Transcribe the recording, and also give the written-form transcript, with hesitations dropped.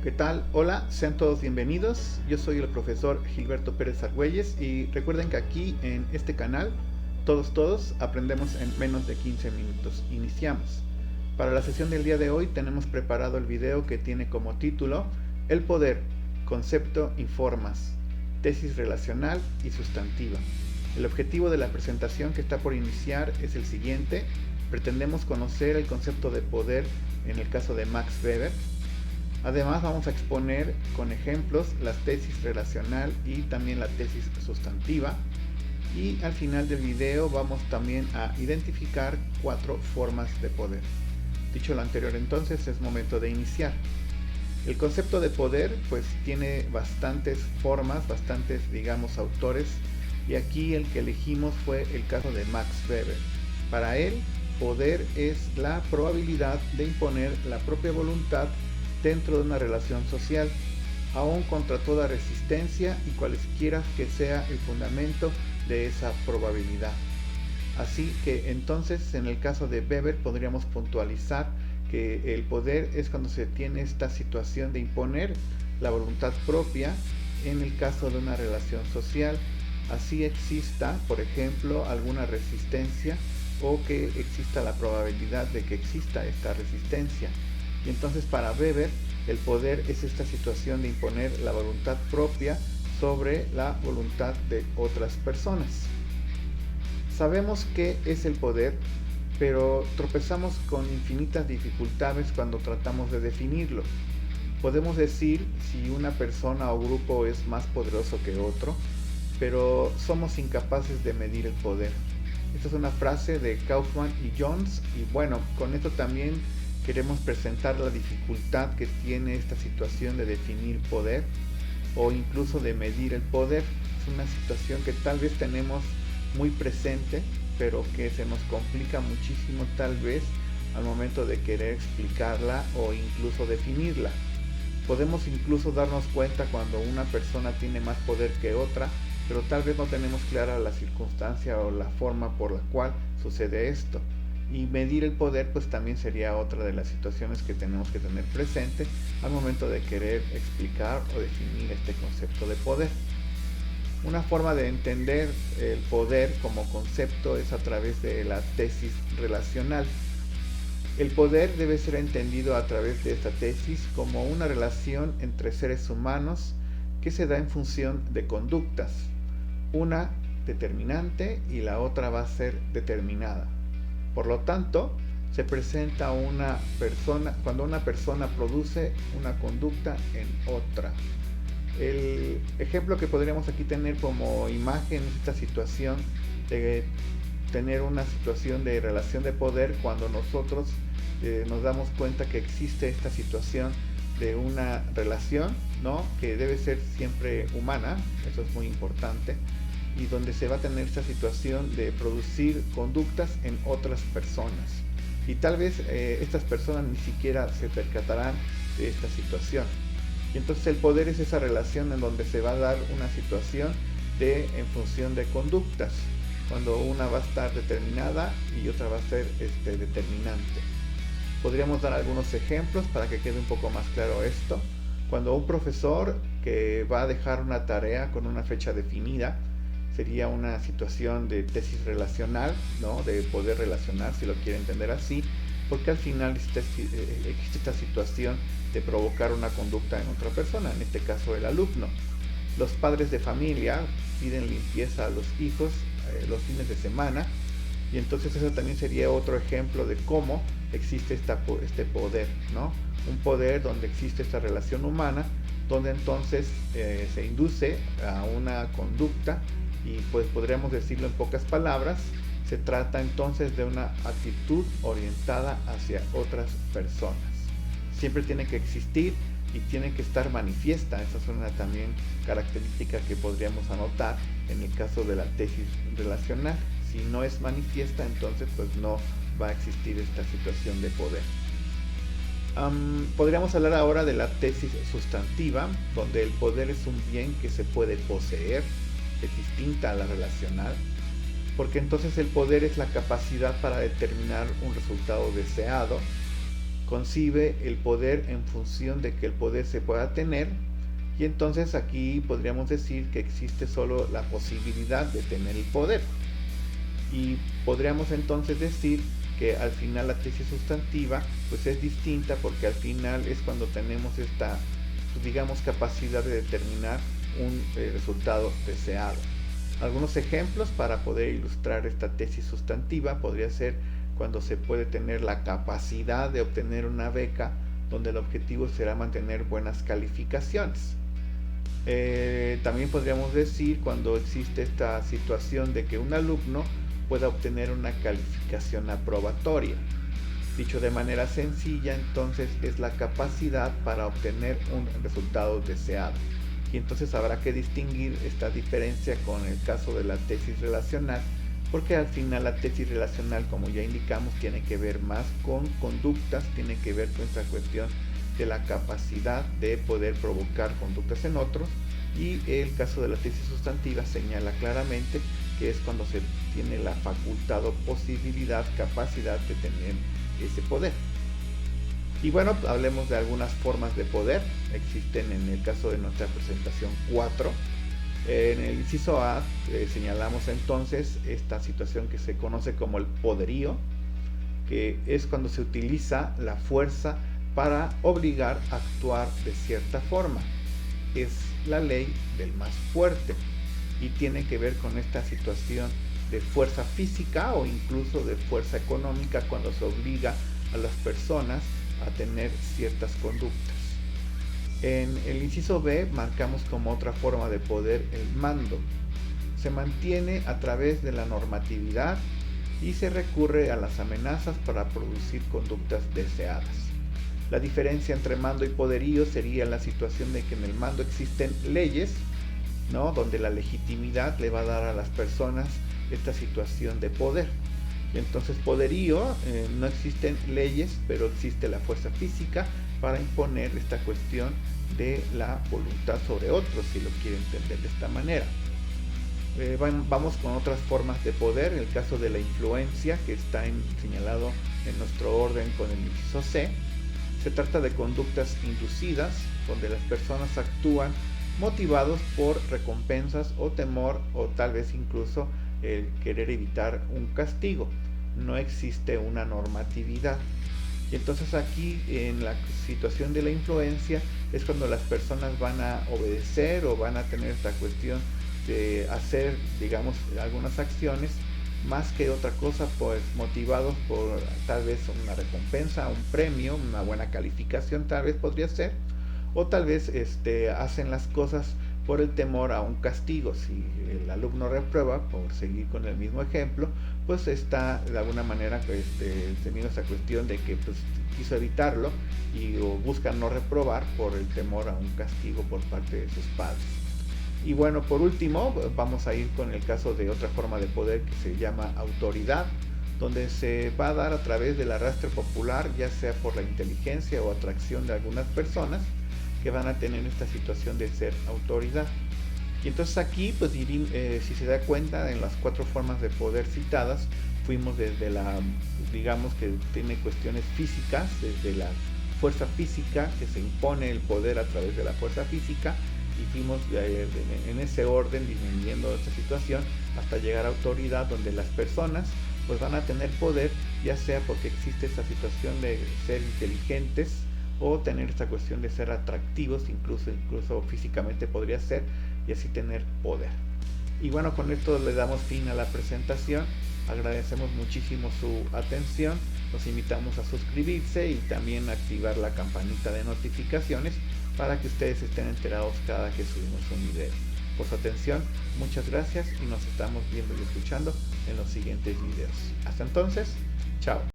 ¿Qué tal? Hola, sean todos bienvenidos. Yo soy el profesor Gilberto Pérez Argüelles y recuerden que aquí en este canal todos aprendemos en menos de 15 minutos. Iniciamos. Para la sesión del día de hoy tenemos preparado el video que tiene como título El poder, concepto y formas, tesis relacional y sustantiva. El objetivo de la presentación que está por iniciar es el siguiente. Pretendemos conocer el concepto de poder en el caso de Max Weber. Además vamos a exponer con ejemplos la tesis relacional y también la tesis sustantiva. Y al final del video vamos también a identificar 4 formas de poder. Dicho lo anterior, entonces es momento de iniciar. El concepto de poder pues tiene bastantes formas, bastantes autores, y aquí el que elegimos fue el caso de Max Weber. Para él, poder es la probabilidad de imponer la propia voluntad dentro de una relación social, aún contra toda resistencia y cualesquiera que sea el fundamento de esa probabilidad. Así que entonces en el caso de Weber podríamos puntualizar que el poder es cuando se tiene esta situación de imponer la voluntad propia en el caso de una relación social, así exista, por ejemplo, alguna resistencia o que exista la probabilidad de que exista esta resistencia. Y entonces para Weber el poder es esta situación de imponer la voluntad propia sobre la voluntad de otras personas. Sabemos qué es el poder, pero tropezamos con infinitas dificultades cuando tratamos de definirlo. Podemos decir si una persona o grupo es más poderoso que otro, pero somos incapaces de medir el poder. Esta es una frase de Kaufman y Jones, y bueno, con esto también queremos presentar la dificultad que tiene esta situación de definir poder o incluso de medir el poder. Es una situación que tal vez tenemos muy presente, pero que se nos complica muchísimo tal vez al momento de querer explicarla o incluso definirla. Podemos incluso darnos cuenta cuando una persona tiene más poder que otra, pero tal vez no tenemos clara la circunstancia o la forma por la cual sucede esto. Y medir el poder pues también sería otra de las situaciones que tenemos que tener presente al momento de querer explicar o definir este concepto de poder. Una forma de entender el poder como concepto es a través de la tesis relacional. El poder debe ser entendido a través de esta tesis como una relación entre seres humanos que se da en función de conductas, una determinante y la otra va a ser determinada. Por lo tanto, se presenta una persona cuando una persona produce una conducta en otra. El ejemplo que podríamos aquí tener como imagen es esta situación de tener una situación de relación de poder cuando nosotros nos damos cuenta que existe esta situación de una relación, ¿no?, que debe ser siempre humana, eso es muy importante, y donde se va a tener esta situación de producir conductas en otras personas. Y tal vez estas personas ni siquiera se percatarán de esta situación. Y entonces el poder es esa relación en donde se va a dar una situación en función de conductas, cuando una va a estar determinada y otra va a ser determinante. Podríamos dar algunos ejemplos para que quede un poco más claro esto. Cuando un profesor que va a dejar una tarea con una fecha definida, sería una situación de tesis relacional, ¿no?, de poder relacionar, si lo quiere entender así, porque al final existe esta situación de provocar una conducta en otra persona, en este caso el alumno. Los padres de familia piden limpieza a los hijos los fines de semana, y entonces eso también sería otro ejemplo de cómo existe este poder, ¿no? Un poder donde existe esta relación humana, donde entonces se induce a una conducta. Y pues podríamos decirlo en pocas palabras, se trata entonces de una actitud orientada hacia otras personas. Siempre tiene que existir y tiene que estar manifiesta. Esa es una también característica que podríamos anotar en el caso de la tesis relacional. Si no es manifiesta, entonces pues no va a existir esta situación de poder. Podríamos hablar ahora de la tesis sustantiva, donde el poder es un bien que se puede poseer, es distinta a la relacional, porque entonces el poder es la capacidad para determinar un resultado deseado concibe el poder en función de que el poder se pueda tener, y entonces aquí podríamos decir que existe solo la posibilidad de tener el poder. Y podríamos entonces decir que al final la tesis sustantiva pues es distinta, porque al final es cuando tenemos esta, pues, digamos, capacidad de determinar un resultado deseado. Algunos ejemplos para poder ilustrar esta tesis sustantiva podría ser cuando se puede tener la capacidad de obtener una beca donde el objetivo será mantener buenas calificaciones. También podríamos decir cuando existe esta situación de que un alumno pueda obtener una calificación aprobatoria. Dicho de manera sencilla, entonces es la capacidad para obtener un resultado deseado. Y entonces habrá que distinguir esta diferencia con el caso de la tesis relacional, porque al final la tesis relacional, como ya indicamos, tiene que ver más con conductas, tiene que ver con esta cuestión de la capacidad de poder provocar conductas en otros, y el caso de la tesis sustantiva señala claramente que es cuando se tiene la facultad o posibilidad, capacidad de tener ese poder. Y bueno, hablemos de algunas formas de poder. Existen en el caso de nuestra presentación 4. En el inciso A señalamos entonces esta situación que se conoce como el poderío, que es cuando se utiliza la fuerza para obligar a actuar de cierta forma. Es la ley del más fuerte y tiene que ver con esta situación de fuerza física o incluso de fuerza económica, cuando se obliga a las personas a tener ciertas conductas. En el inciso B marcamos como otra forma de poder el mando. Se mantiene a través de la normatividad y se recurre a las amenazas para producir conductas deseadas. La diferencia entre mando y poderío sería la situación de que en el mando existen leyes, ¿no?, donde la legitimidad le va a dar a las personas esta situación de poder. Y entonces poderío, no existen leyes, pero existe la fuerza física para imponer esta cuestión de la voluntad sobre otros, si lo quiere entender de esta manera. Vamos con otras formas de poder. El caso de la influencia, que está señalado en nuestro orden con el inciso C. Se trata de conductas inducidas, donde las personas actúan motivados por recompensas o temor, o tal vez incluso el querer evitar un castigo. No existe una normatividad. Y entonces aquí, en la situación de la influencia, es cuando las personas van a obedecer o van a tener esta cuestión de hacer, digamos, algunas acciones más que otra cosa, pues motivados por tal vez una recompensa, un premio, una buena calificación tal vez podría ser, o tal vez hacen las cosas por el temor a un castigo. Si el alumno reprueba, por seguir con el mismo ejemplo, pues está de alguna manera teniendo esa cuestión de que pues quiso evitarlo o busca no reprobar por el temor a un castigo por parte de sus padres. Y bueno, por último vamos a ir con el caso de otra forma de poder que se llama autoridad, donde se va a dar a través del arrastre popular, ya sea por la inteligencia o atracción de algunas personas que van a tener esta situación de ser autoridad. Y entonces aquí, pues si se da cuenta, en las 4 formas de poder citadas, fuimos desde digamos que tiene cuestiones físicas, desde la fuerza física, que se impone el poder a través de la fuerza física, y fuimos en ese orden disminuyendo esta situación hasta llegar a autoridad, donde las personas pues van a tener poder, ya sea porque existe esta situación de ser inteligentes o tener esta cuestión de ser atractivos, incluso físicamente podría ser, y así tener poder. Y bueno, con esto le damos fin a la presentación. Agradecemos muchísimo su atención, los invitamos a suscribirse y también a activar la campanita de notificaciones para que ustedes estén enterados cada que subimos un video. Por su atención, muchas gracias y nos estamos viendo y escuchando en los siguientes videos. Hasta entonces, chao.